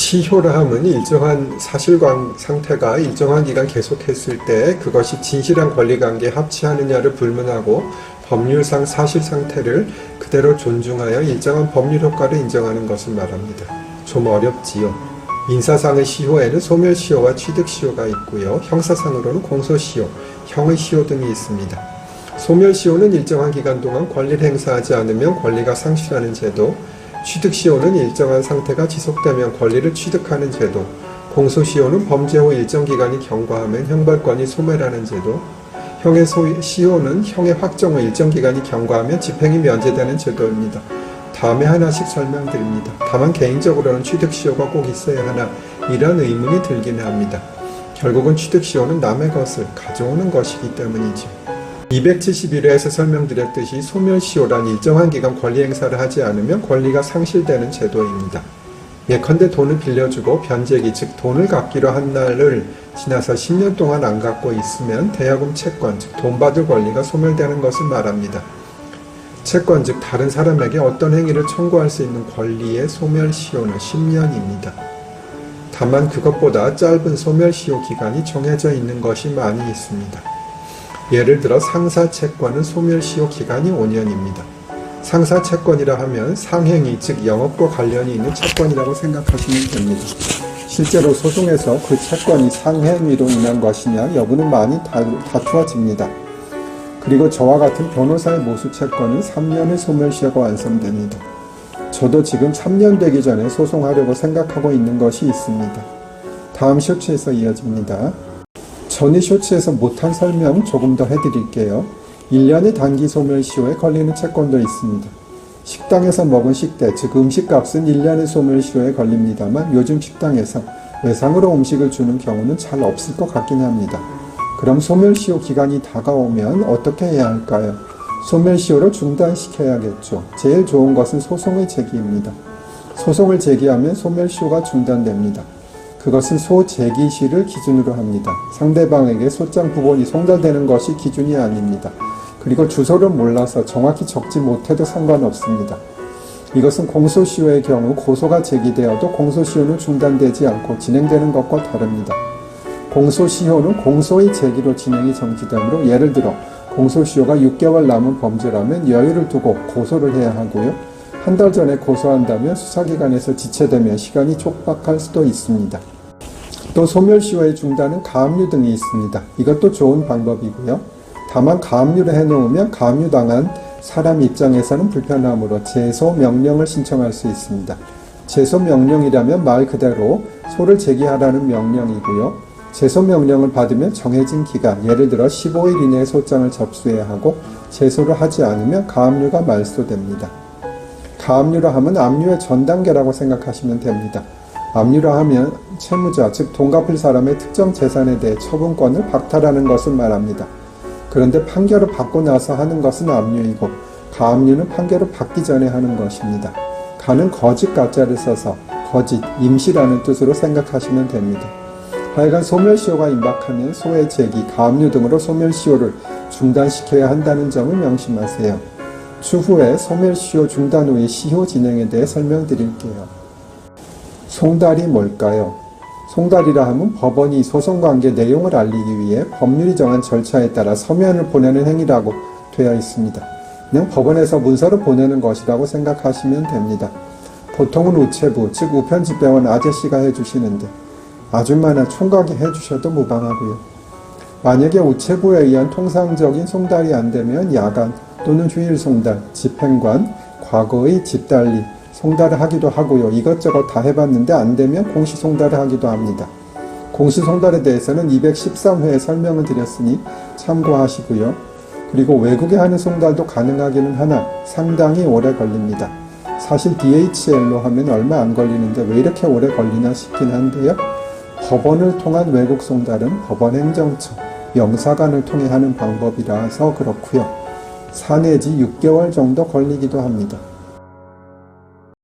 시효라 함은 일정한 사실관 상태가 일정한 기간 계속했을 때 그것이 진실한 권리관계에 합치하느냐를 불문하고 법률상 사실 상태를 그대로 존중하여 일정한 법률 효과를 인정하는 것을 말합니다. 좀 어렵지요. 민사상의 시효에는 소멸시효와 취득시효가 있고요. 형사상으로는 공소시효, 형의 시효 등이 있습니다. 소멸시효는 일정한 기간 동안 권리를 행사하지 않으면 권리가 상실하는 제도, 취득시효는 일정한 상태가 지속되면 권리를 취득하는 제도, 공소시효는 범죄 후 일정 기간이 경과하면 형벌권이 소멸하는 제도, 형의 시효는 형의 확정 후 일정 기간이 경과하면 집행이 면제되는 제도입니다. 다음에 하나씩 설명드립니다. 다만 개인적으로는 취득시효가 꼭 있어야 하나 이런 의문이 들기는 합니다. 결국은 취득시효는 남의 것을 가져오는 것이기 때문이죠. 271회에서 설명드렸듯이 소멸시효란 일정한 기간 권리 행사를 하지 않으면 권리가 상실되는 제도입니다. 예컨대 돈을 빌려주고 변제기 즉 돈을 갚기로 한 날을 지나서 10년 동안 안 갚고 있으면 대여금 채권 즉 돈 받을 권리가 소멸되는 것을 말합니다. 채권 즉 다른 사람에게 어떤 행위를 청구할 수 있는 권리의 소멸시효는 10년입니다. 다만 그것보다 짧은 소멸시효 기간이 정해져 있는 것이 많이 있습니다. 예를 들어 상사채권은 소멸시효 기간이 5년입니다. 상사채권이라 하면 상행위 즉 영업과 관련이 있는 채권이라고 생각하시면 됩니다. 실제로 소송에서 그 채권이 상행위로 인한 것이냐 여부는 많이 다투어집니다. 그리고 저와 같은 변호사의 모수채권은 3년의 소멸시효가 완성됩니다. 저도 지금 3년 되기 전에 소송하려고 생각하고 있는 것이 있습니다. 다음 쇼츠에서 이어집니다. 전이 쇼츠에서 못한 설명 조금 더 해드릴게요. 1년의 단기 소멸시효에 걸리는 채권도 있습니다. 식당에서 먹은 식대, 즉 음식값은 1년의 소멸시효에 걸립니다만 요즘 식당에서 외상으로 음식을 주는 경우는 잘 없을 것 같긴 합니다. 그럼 소멸시효 기간이 다가오면 어떻게 해야 할까요? 소멸시효를 중단시켜야겠죠. 제일 좋은 것은 소송의 제기입니다. 소송을 제기하면 소멸시효가 중단됩니다. 그것은 소제기시를 기준으로 합니다. 상대방에게 소장 부본이 송달되는 것이 기준이 아닙니다. 그리고 주소를 몰라서 정확히 적지 못해도 상관없습니다. 이것은 공소시효의 경우 고소가 제기되어도 공소시효는 중단되지 않고 진행되는 것과 다릅니다. 공소시효는 공소의 제기로 진행이 정지되므로 예를 들어 공소시효가 6개월 남은 범죄라면 여유를 두고 고소를 해야 하고요. 한 달 전에 고소한다면 수사기관에서 지체되면 시간이 촉박할 수도 있습니다. 또 소멸시효의 중단은 가압류 등이 있습니다. 이것도 좋은 방법이고요. 다만 가압류를 해놓으면 가압류당한 사람 입장에서는 불편하므로 제소명령을 신청할 수 있습니다. 제소명령이라면 말 그대로 소를 제기하라는 명령이고요. 제소명령을 받으면 정해진 기간, 예를 들어 15일 이내에 소장을 접수해야 하고 제소를 하지 않으면 가압류가 말소됩니다. 가압류라 하면 압류의 전 단계라고 생각하시면 됩니다. 압류라 하면 채무자, 즉 돈 갚을 사람의 특정 재산에 대해 처분권을 박탈하는 것을 말합니다. 그런데 판결을 받고 나서 하는 것은 압류이고 가압류는 판결을 받기 전에 하는 것입니다. 가는 거짓 가짜를 써서 거짓, 임시라는 뜻으로 생각하시면 됩니다. 하여간 소멸시효가 임박하면 소의 제기, 가압류 등으로 소멸시효를 중단시켜야 한다는 점을 명심하세요. 추후에 소멸시효 중단 후의 시효 진행에 대해 설명드릴게요. 송달이 뭘까요? 송달이라 하면 법원이 소송관계 내용을 알리기 위해 법률이 정한 절차에 따라 서면을 보내는 행위라고 되어 있습니다. 그냥 법원에서 문서를 보내는 것이라고 생각하시면 됩니다. 보통은 우체부, 즉 우편집배원 아저씨가 해주시는데 아줌마나 총각이 해주셔도 무방하고요. 만약에 우체부에 의한 통상적인 송달이 안되면 야간 또는 휴일 송달, 집행관, 과거의 집달리, 송달을 하기도 하고요. 이것저것 다 해봤는데 안되면 공시 송달을 하기도 합니다. 공시 송달에 대해서는 213회에 설명을 드렸으니 참고하시고요. 그리고 외국에 하는 송달도 가능하기는 하나 상당히 오래 걸립니다. 사실 DHL로 하면 얼마 안 걸리는데 왜 이렇게 오래 걸리나 싶긴 한데요. 법원을 통한 외국 송달은 법원 행정처, 영사관을 통해 하는 방법이라서 그렇고요. 4 내지 6개월 정도 걸리기도 합니다.